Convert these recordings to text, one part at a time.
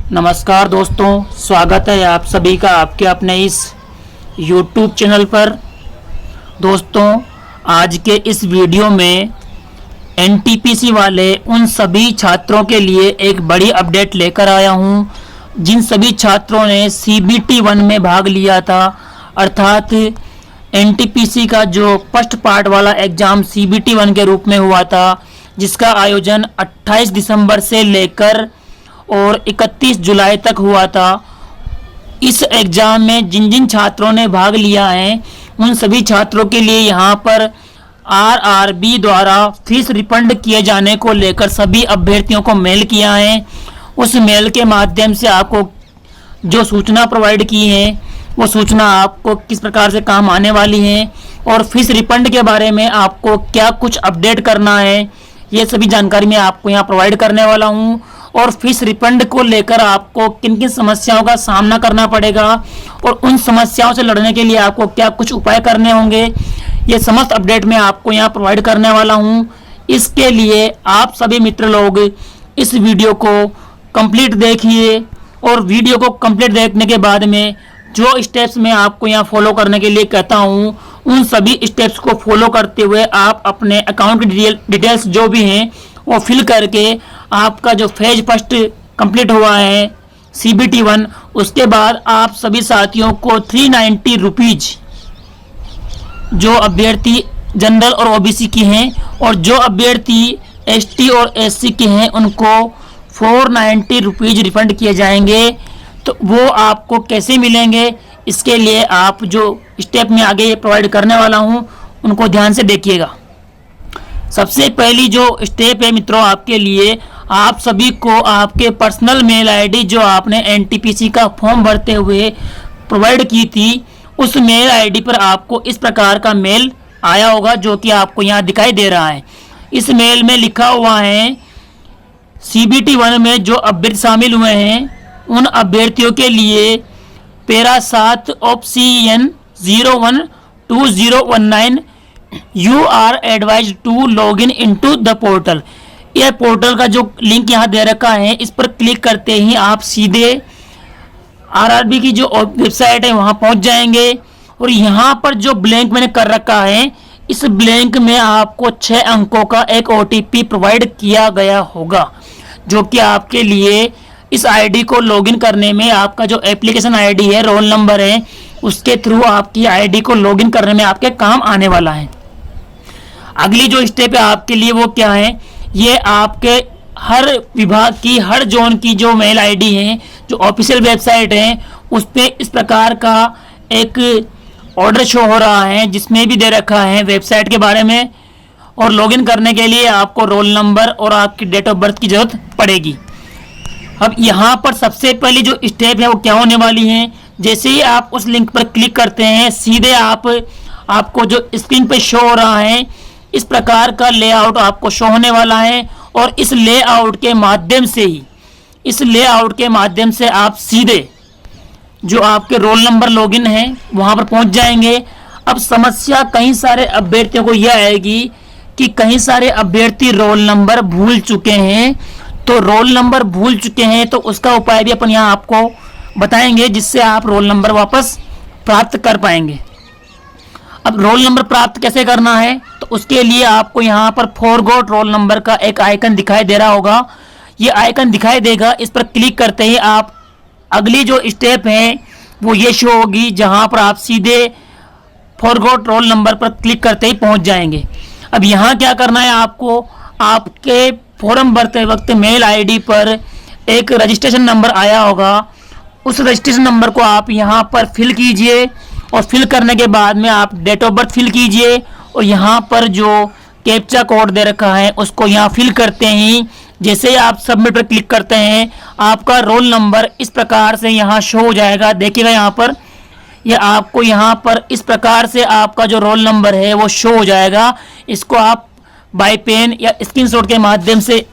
नमस्कार दोस्तों, स्वागत है आप सभी का आपके अपने इस YouTube चैनल पर। दोस्तों, आज के इस वीडियो में NTPC वाले उन सभी छात्रों के लिए एक बड़ी अपडेट लेकर आया हूं, जिन सभी छात्रों ने CBT 1 में भाग लिया था, अर्थात NTPC का जो फर्स्ट पार्ट वाला एग्ज़ाम CBT 1 के रूप में हुआ था, जिसका आयोजन 28 दिसंबर से लेकर और 31 जुलाई तक हुआ था। इस एग्ज़ाम में जिन जिन छात्रों ने भाग लिया है उन सभी छात्रों के लिए यहाँ पर RRB द्वारा फीस रिफंड किए जाने को लेकर सभी अभ्यर्थियों को मेल किया है। उस मेल के माध्यम से आपको जो सूचना प्रोवाइड की है वो सूचना आपको किस प्रकार से काम आने वाली है और फीस रिफंड के बारे में आपको क्या कुछ अपडेट करना है, ये सभी जानकारी मैं आपको यहाँ प्रोवाइड करने वाला हूँ। और फीस रिफंड को लेकर आपको किन किन समस्याओं का सामना करना पड़ेगा और उन समस्याओं से लड़ने के लिए आपको क्या कुछ उपाय करने होंगे, ये समस्त अपडेट मैं आपको यहाँ प्रोवाइड करने वाला हूँ। इसके लिए आप सभी मित्र लोग इस वीडियो को कंप्लीट देखिए और वीडियो को कंप्लीट देखने के बाद में जो स्टेप्स मैं आपको यहाँ फॉलो करने के लिए कहता हूँ, उन सभी स्टेप्स को फॉलो करते हुए आप अपने अकाउंट की डिटेल्स जो भी हैं वो फिल करके आपका जो फेज फर्स्ट कंप्लीट हुआ है CBT 1, उसके बाद आप सभी साथियों को 390 रुपीज जो अभ्यर्थी जनरल और OBC की हैं और जो अभ्यर्थी ST और SC के हैं उनको 490 रुपीज रिफंड किए जाएंगे। तो वो आपको कैसे मिलेंगे, इसके लिए आप जो स्टेप में आगे प्रोवाइड करने वाला हूँ उनको ध्यान से देखिएगा। सबसे पहली जो स्टेप है मित्रों आपके लिए, आप सभी को आपके पर्सनल मेल आईडी जो आपने NTPC का फॉर्म भरते हुए प्रोवाइड की थी, उस मेल आईडी पर आपको इस प्रकार का मेल आया होगा जो कि आपको यहाँ दिखाई दे रहा है। इस मेल में लिखा हुआ है CBT 1 में जो अभ्यर्थी शामिल हुए हैं उन अभ्यर्थियों के लिए para 7 OPCN 012019 You are advised to log in into the portal। यह पोर्टल का जो लिंक यहाँ दे रखा है, इस पर क्लिक करते ही आप सीधे RRB की जो वेबसाइट है वहाँ पहुँच जाएंगे और यहाँ पर जो ब्लैंक मैंने कर रखा है, इस ब्लैंक में आपको 6 अंकों का एक OTP प्रोवाइड किया गया होगा, जो कि आपके लिए इस आईडी को लॉगिन करने में, आपका जो एप्लीकेशन आईडी है, रोल नंबर है, उसके थ्रू आपकी आईडी को लॉगिन करने में आपके काम आने वाला है। अगली जो स्टेप है आपके लिए वो क्या है, ये आपके हर विभाग की, हर जोन की जो मेल आईडी है, जो ऑफिशियल वेबसाइट है, उस पे इस प्रकार का एक ऑर्डर शो हो रहा है जिसमें भी दे रखा है वेबसाइट के बारे में। और लॉगिन करने के लिए आपको रोल नंबर और आपकी डेट ऑफ बर्थ की ज़रूरत पड़ेगी। अब यहाँ पर सबसे पहली जो स्टेप है वो क्या होने वाली है, जैसे ही आप उस लिंक पर क्लिक करते हैं सीधे आपको जो स्क्रीन पे शो हो रहा है इस प्रकार का लेआउट आपको शो होने वाला है। और इस लेआउट के माध्यम से आप सीधे जो आपके रोल नंबर लॉगिन है वहाँ पर पहुँच जाएंगे। अब समस्या कई सारे अभ्यर्थियों को यह आएगी कि कई सारे अभ्यर्थी रोल नंबर भूल चुके हैं, तो रोल नंबर भूल चुके हैं तो उसका उपाय भी अपन यहाँ आपको बताएंगे जिससे आप रोल नंबर वापस प्राप्त कर पाएंगे। अब रोल नंबर प्राप्त कैसे करना है, तो उसके लिए आपको यहाँ पर फॉरगॉट रोल नंबर का एक आइकन दिखाई दे रहा होगा, ये आइकन दिखाई देगा। इस पर क्लिक करते ही आप अगली जो स्टेप है वो ये शो होगी, जहाँ पर आप सीधे फॉरगॉट रोल नंबर पर क्लिक करते ही पहुँच जाएंगे। अब यहाँ क्या करना है, आपको आपके फॉर्म भरते वक्त मेल आईडी पर एक रजिस्ट्रेशन नंबर आया होगा, उस रजिस्ट्रेशन नंबर को आप यहाँ पर फिल कीजिए और फिल करने के बाद में आप डेट ऑफ बर्थ फिल कीजिए और यहाँ पर जो कैप्चा कोड दे रखा है उसको यहाँ फिल करते ही जैसे ही आप सबमिट पर क्लिक करते हैं आपका रोल नंबर इस प्रकार से यहाँ शो हो जाएगा। देखिएगा यहाँ पर आपको यहाँ पर इस प्रकार से आपका जो रोल नंबर है वो शो हो जाएगा। इसको आप बाय पेन या स्क्रीनशॉट के माध्यम से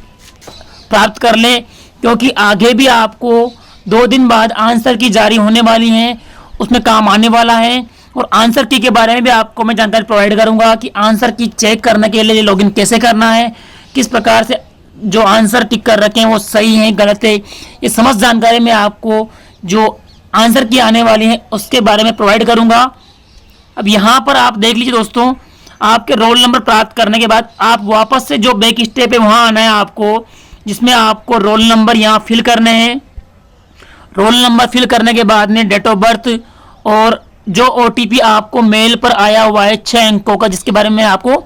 प्राप्त कर लें, क्योंकि आगे भी आपको 2 दिन बाद आंसर की जारी होने वाली हैं, उसमें काम आने वाला है। और आंसर की के बारे में भी आपको मैं जानकारी प्रोवाइड करूंगा कि आंसर की चेक करने के लिए लॉगिन कैसे करना है, किस प्रकार से जो आंसर टिक कर रखे हैं वो सही है गलत है, ये समस्त जानकारी मैं आपको जो आंसर की आने वाली है उसके बारे में प्रोवाइड करूंगा। अब यहाँ पर आप देख लीजिए दोस्तों, आपके रोल नंबर प्राप्त करने के बाद आप वापस से जो बैक स्टेप है वहाँ आना है आपको, जिसमें आपको रोल नंबर यहाँ फिल करने हैं। रोल नंबर फिल करने के बाद में डेट ऑफ बर्थ और जो OTP आपको मेल पर आया हुआ है 6 अंकों का, जिसके बारे में आपको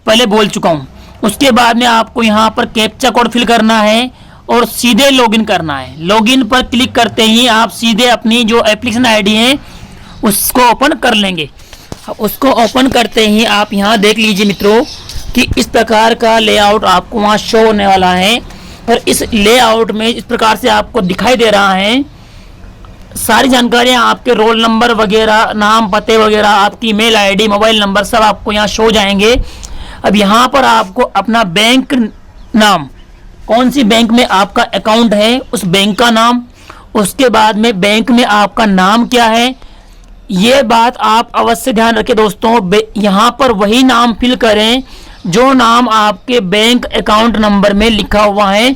पहले बोल चुका हूँ। उसके बाद में आपको यहाँ पर कैप्चा कोड फिल करना है और सीधे लॉगिन करना है। लॉगिन पर क्लिक करते ही आप सीधे अपनी जो एप्लीकेशन आईडी है उसको ओपन कर लेंगे। उसको ओपन करते ही आप यहाँ देख लीजिए मित्रों कि इस प्रकार का लेआउट आपको वहाँ शो होने वाला है। और इस लेआउट में इस प्रकार से आपको दिखाई दे रहा है सारी जानकारियाँ, आपके रोल नंबर वगैरह, नाम पते वगैरह, आपकी मेल आईडी, मोबाइल नंबर सब आपको यहाँ शो जाएंगे। अब यहाँ पर आपको अपना बैंक नाम, कौन सी बैंक में आपका अकाउंट है उस बैंक का नाम, उसके बाद में बैंक में आपका नाम क्या है, ये बात आप अवश्य ध्यान रखें दोस्तों। यहाँ पर वही नाम फिल करें जो नाम आपके बैंक अकाउंट नंबर में लिखा हुआ है।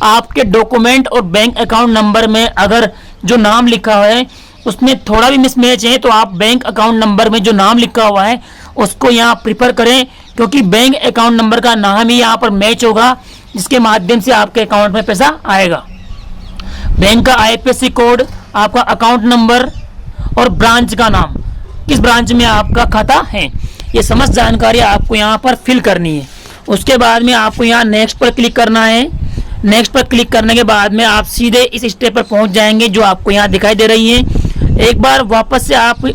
आपके डॉक्यूमेंट और बैंक अकाउंट नंबर में अगर जो नाम लिखा है उसमें थोड़ा भी मिसमैच है तो आप बैंक अकाउंट नंबर में जो नाम लिखा हुआ है उसको यहाँ प्रिफर करें, क्योंकि बैंक अकाउंट नंबर का नाम ही यहाँ पर मैच होगा, जिसके माध्यम से आपके अकाउंट में पैसा आएगा। बैंक का IFSC कोड, आपका अकाउंट नंबर और ब्रांच का नाम, किस ब्रांच में आपका खाता है, ये समस्त जानकारी आपको यहाँ पर फिल करनी है। उसके बाद में आपको यहाँ नेक्स्ट पर क्लिक करना है। नेक्स्ट पर क्लिक करने के बाद में आप सीधे इस स्टेप पर पहुँच जाएंगे जो आपको यहाँ दिखाई दे रही है। एक बार वापस से आप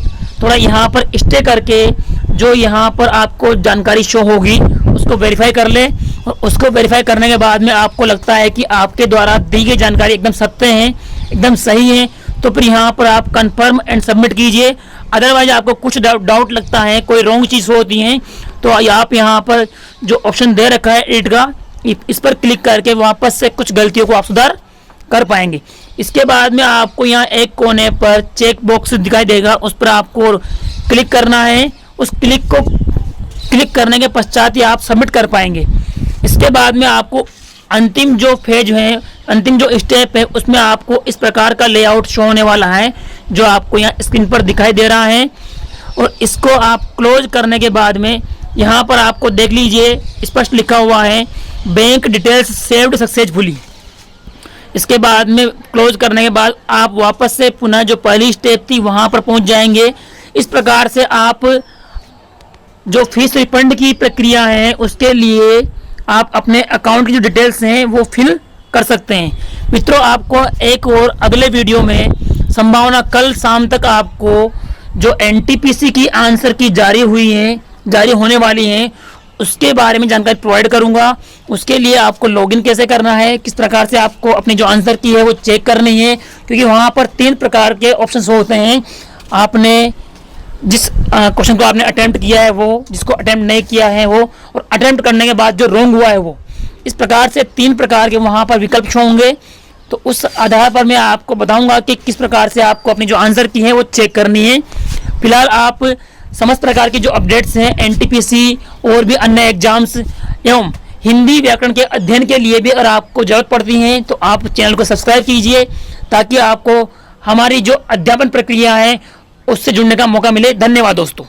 थोड़ा यहाँ पर स्टे करके जो यहाँ पर आपको जानकारी शो होगी उसको वेरीफाई कर ले। और उसको वेरीफाई करने के बाद में आपको लगता है कि आपके द्वारा दी गई जानकारी एकदम सत्य है, एकदम सही है, तो फिर यहाँ पर आप कंफर्म एंड सबमिट कीजिए। अदरवाइज आपको कुछ डाउट लगता है, कोई रॉन्ग चीज़ होती है, तो आप यहाँ पर जो ऑप्शन दे रखा है एडिट का, इस पर क्लिक करके वापस से कुछ गलतियों को आप सुधार कर पाएंगे। इसके बाद में आपको यहाँ एक कोने पर चेक बॉक्स दिखाई देगा, उस पर आपको क्लिक करना है। उस क्लिक को क्लिक करने के पश्चात ही आप सबमिट कर पाएंगे। इसके बाद में आपको अंतिम जो फेज है, अंतिम जो स्टेप है, उसमें आपको इस प्रकार का लेआउट शो होने वाला है जो आपको यहाँ स्क्रीन पर दिखाई दे रहा है। और इसको आप क्लोज करने के बाद में यहाँ पर आपको देख लीजिए स्पष्ट लिखा हुआ है बैंक डिटेल्स सेव्ड सक्सेसफुली। इसके बाद में क्लोज करने के बाद आप वापस से पुनः जो पहली स्टेप थी वहाँ पर पहुँच जाएंगे। इस प्रकार से आप जो फीस रिफंड की प्रक्रिया है उसके लिए आप अपने अकाउंट की जो डिटेल्स हैं वो फिल कर सकते हैं। मित्रों, आपको एक और अगले वीडियो में संभावना कल शाम तक आपको जो NTPC की आंसर की जारी होने वाली हैं उसके बारे में जानकारी प्रोवाइड करूंगा। उसके लिए आपको लॉगिन कैसे करना है, किस प्रकार से आपको अपनी जो आंसर की है वो चेक करनी है, क्योंकि वहाँ पर 3 प्रकार के ऑप्शंस होते हैं। आपने जिस क्वेश्चन को आपने अटेम्प्ट किया है वो, जिसको अटेम्प्ट नहीं किया है वो, और अटेम्प्ट करने के बाद जो रॉन्ग हुआ है वो, इस प्रकार से 3 प्रकार के वहाँ पर विकल्प शो होंगे। तो उस आधार पर मैं आपको बताऊंगा कि किस प्रकार से आपको अपनी जो आंसर की है वो चेक करनी है। फिलहाल आप समस्त प्रकार की जो अपडेट्स हैं NTPC और भी अन्य एग्जाम्स एवं हिंदी व्याकरण के अध्ययन के लिए भी अगर आपको जरूरत पड़ती है तो आप चैनल को सब्सक्राइब कीजिए, ताकि आपको हमारी जो अध्यापन प्रक्रिया है उससे जुड़ने का मौका मिले। धन्यवाद दोस्तों।